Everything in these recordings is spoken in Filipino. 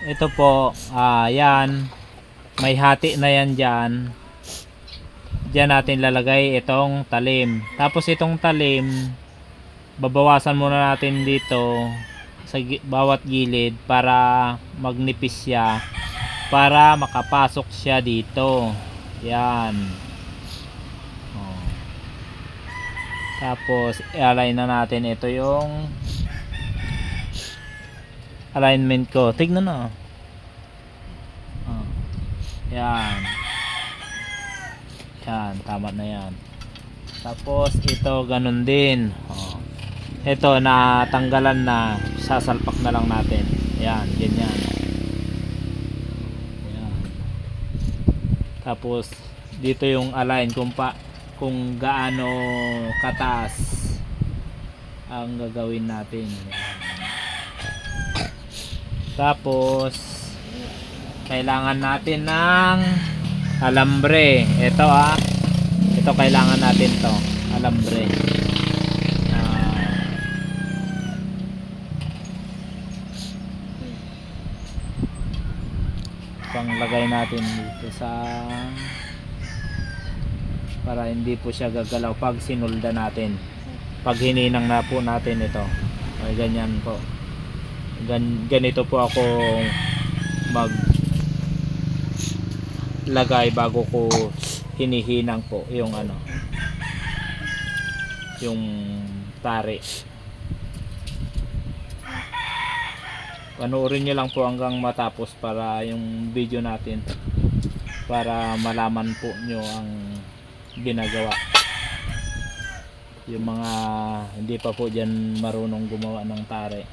ito po, yan. May hati na yan dyan. Diyan natin lalagay itong talim. Tapos itong talim, babawasan muna natin dito sa bawat gilid para magnipis siya, para makapasok siya dito. Yan. Oh. Tapos i-align na natin ito yung alignment ko. Tignan na. Oh. Yan. Yan, tama na yan. Tapos ito ganun din. Oh. Ito natanggalan na, sasalpak na lang natin. Yan, ganyan. Yan. Tapos dito yung align kung gaano kataas ang gagawin natin. Yan. Tapos kailangan natin ng alambre. Ito ito kailangan natin to, alambre. Panglagay natin dito para hindi po siya gagalaw pag sinulda natin, pag hininang na po natin ito. Ay ganyan po, ganito po ako maglagay bago ko hinihinang po yung yung tari. Panoorin nyo lang po hanggang matapos para yung video natin, para malaman po nyo ang ginagawa. Yung mga hindi pa po dyan marunong gumawa ng tare.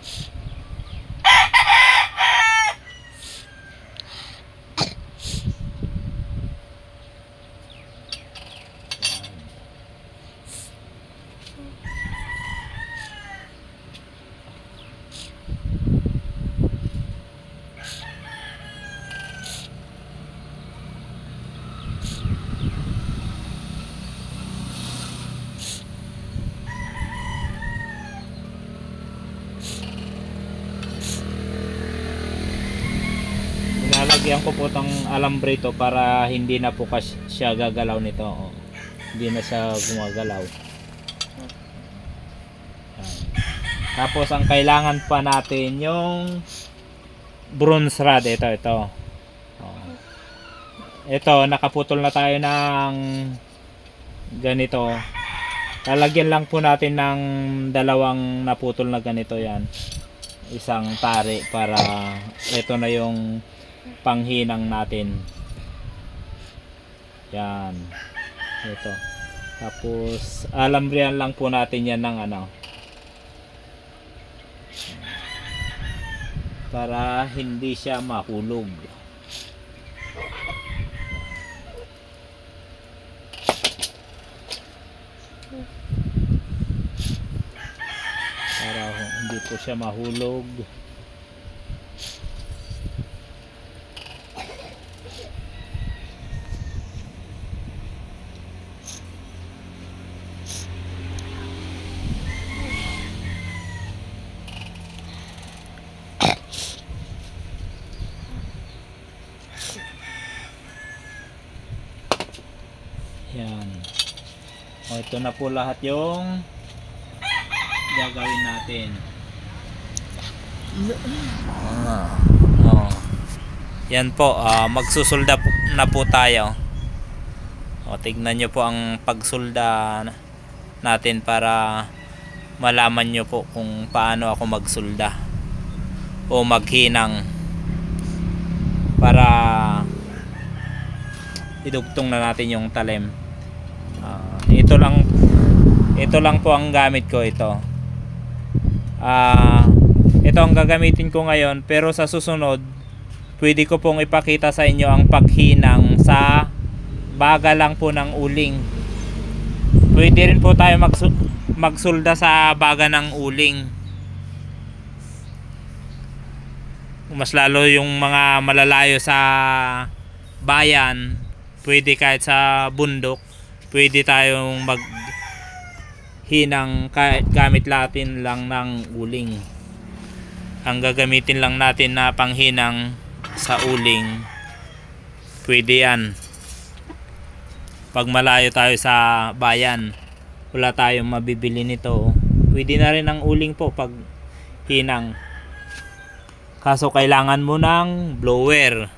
Lalagyan ko po itong alambre ito para hindi na po siya gagalaw nito. Oh. Hindi na siya gumagalaw. Tapos ang kailangan pa natin yung bronze rod. Ito. Oh. Ito, nakaputol na tayo ng ganito. Lalagyan lang po natin ng dalawang naputol na ganito yan. Isang tari para ito na yung panghinang natin. Yan. Ito. Tapos alambrihan lang po natin yan ng para hindi siya mahulog. Para hindi po siya mahulog. Yan. O, ito na po lahat yung gagawin natin. Yan po, magsusulda na po tayo. O, tignan nyo po ang pagsulda natin para malaman nyo po kung paano ako magsulda o maghinang para idugtong na natin yung talim. Ito lang po ang gamit ko. Ito ang gagamitin ko ngayon, pero sa susunod pwede ko pong ipakita sa inyo ang paghinang sa baga lang po ng uling. Pwede rin po tayo magsulda sa baga ng uling, mas lalo yung mga malalayo sa bayan. Pwede kahit sa bundok, pwede tayong maghinang kahit gamit natin lang ng uling. Ang gagamitin lang natin na panghinang sa uling, pwede yan pag malayo tayo sa bayan, wala tayong mabibili nito. Pwede na rin ang uling po pag hinang, kaso kailangan mo ng blower.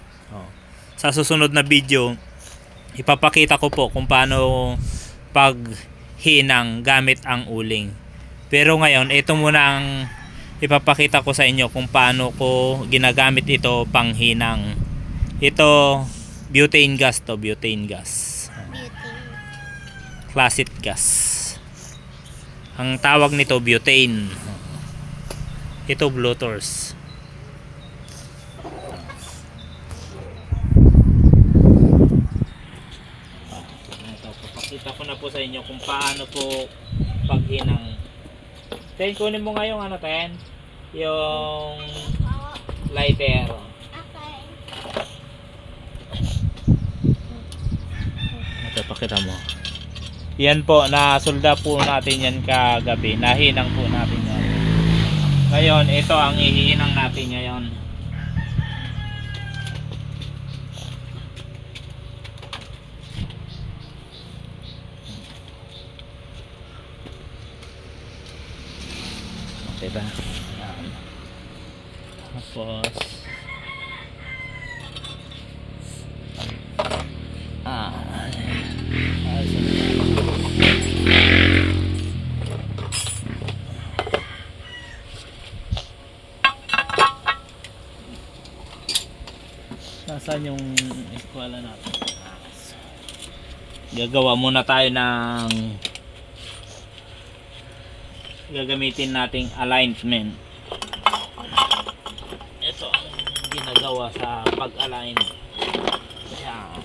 Sa susunod na video ipapakita ko po kung paano pag hinang gamit ang uling. Pero ngayon ito muna ang ipapakita ko sa inyo kung paano ko ginagamit ito pang hinang. Ito butane gas to, butane gas. Classic gas. Ang tawag nito butane. Ito bloaters. Ito, papakita ko na po sa inyo kung paano po paghinang. Ten, kunin mo nga yung ano, Ten, yung lighter. Ito, pakita mo. Yan po, nasulda po natin yan kagabi. Nahinang po natin yan. Ngayon, ito ang ihihinang natin ngayon. Diba? Tapos nasaan yung eskwela natin? Gagawa muna tayo ng gagamitin nating alignment. Ito ang ginagawa sa pag-align. Yan.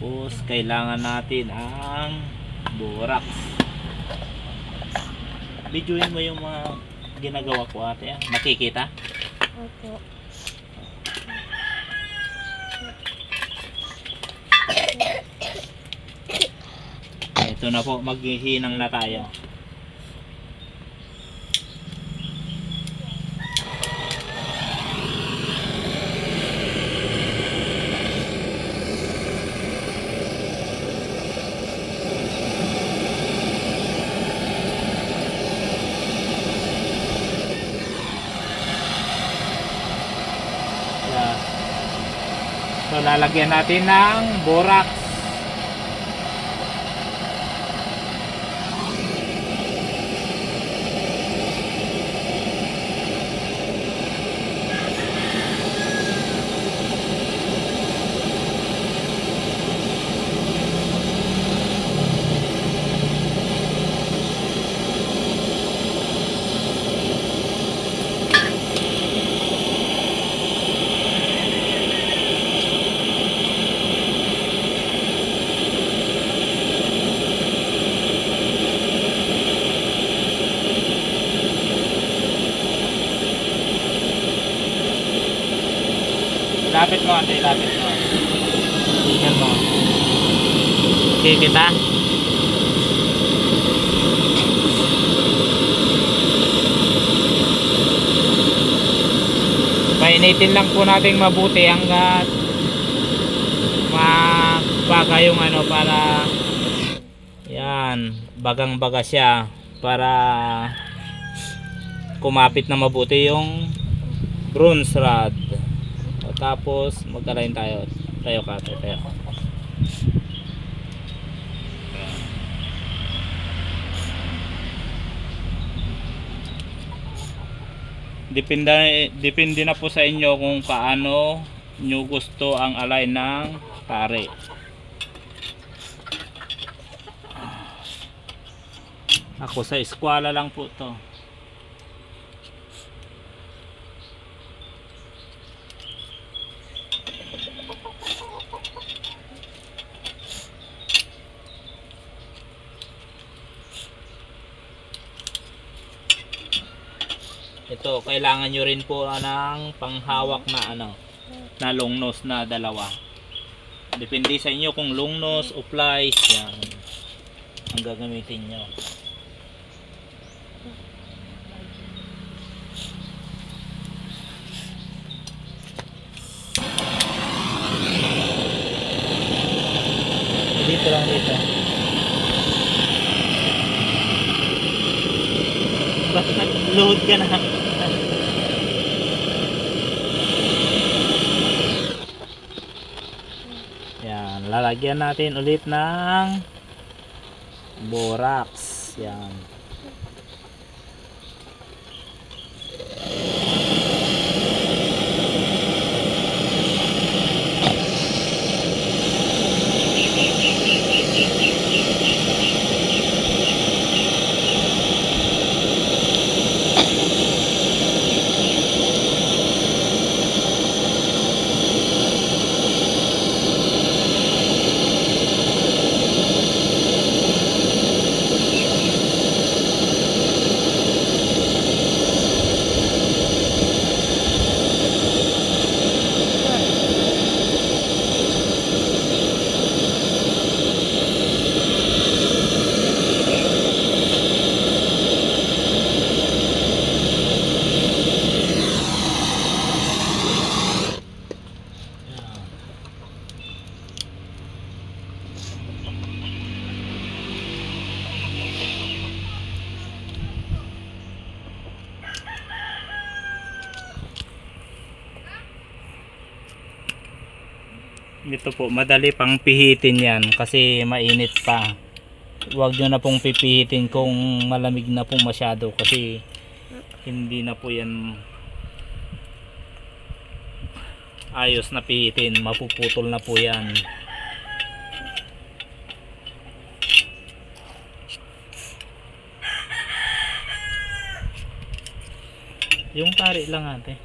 Tapos kailangan natin ang borax. Videoin mo yung mga ginagawa ko, ate. Makikita? Opo. Ito na po, maghihinang na tayo. So lalagyan natin ng borax. Lapit mo, ate, lapit mo. Tingnan mo. Kikita? Painitin lang po natin mabuti hanggat mabaga yung ano, para yan, bagang-baga siya, para kumapit na mabuti yung bronze rod. Tapos mag-align tayo. Tayo. Depende na po sa inyo kung paano nyo gusto ang align ng tare. Ako sa eskwela lang po to. Ito, kailangan nyo rin po ng panghawak na na long nose na dalawa. Depende sa inyo kung long nose o plies, yan ang gagamitin nyo. Dito lang dito. Bakit nag-load ka na? Yan, lalagyan natin ulit ng borax. Yan. Ito po, madali pang pihitin yan kasi mainit pa. Huwag nyo na pong pipihitin kung malamig na pong masyado kasi hindi na po yan ayos na pihitin, mapuputol na po yan. Yung tari lang ate.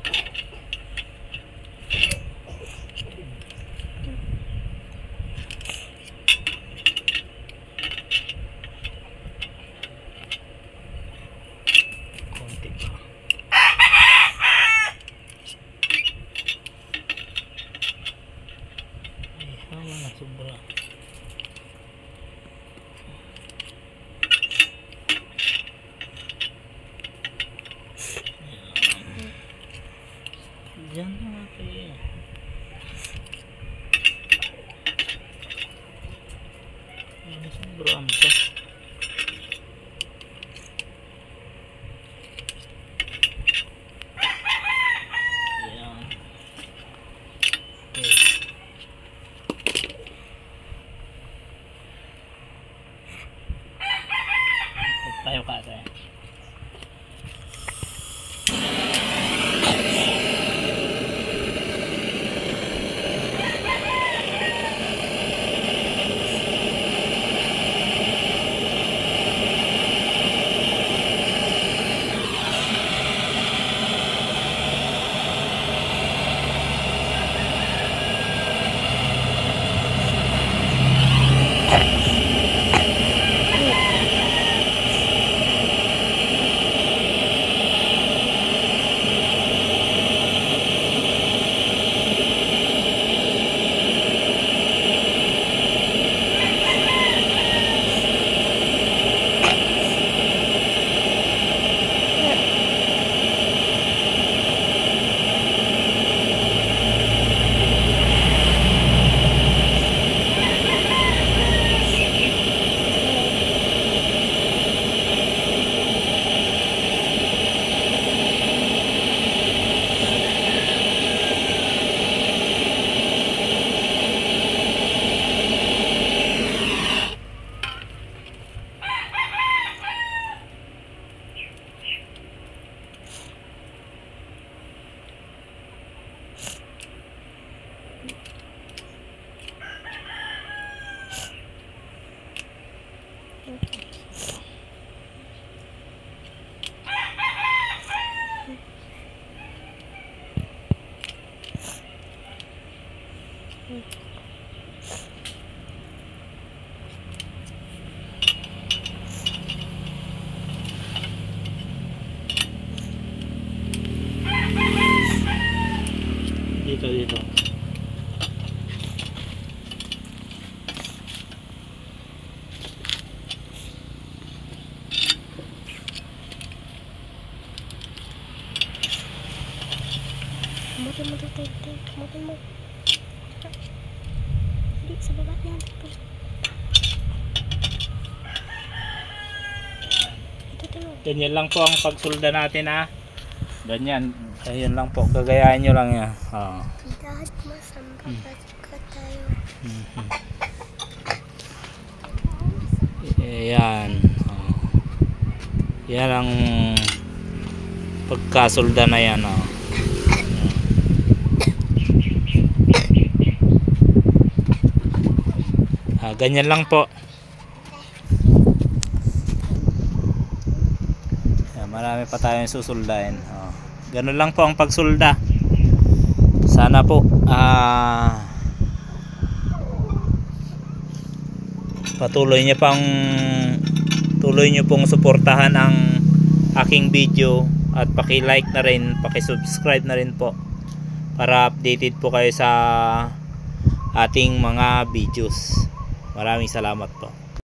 Sobra. Diyan natin. Ini sobra pa. Tayo ka tayo. Ito dito. Kamutin mo dito. Kamutin mo. Hindi, sa baba niya. Ganyan lang po ang pagsulda natin ha. Ganyan. Ayun lang po. Gagayahin nyo lang yan. Dahil masambagat ka tayo. Ayan. Yan ang pagkasulda na yan. Ganyan lang po. Marami pa tayong susuldahin. Ganun lang po ang pagsulda. Sana po tuloy niyo pong suportahan ang aking video at paki-like na rin, paki-subscribe na rin po para updated po kayo sa ating mga videos. Maraming salamat po.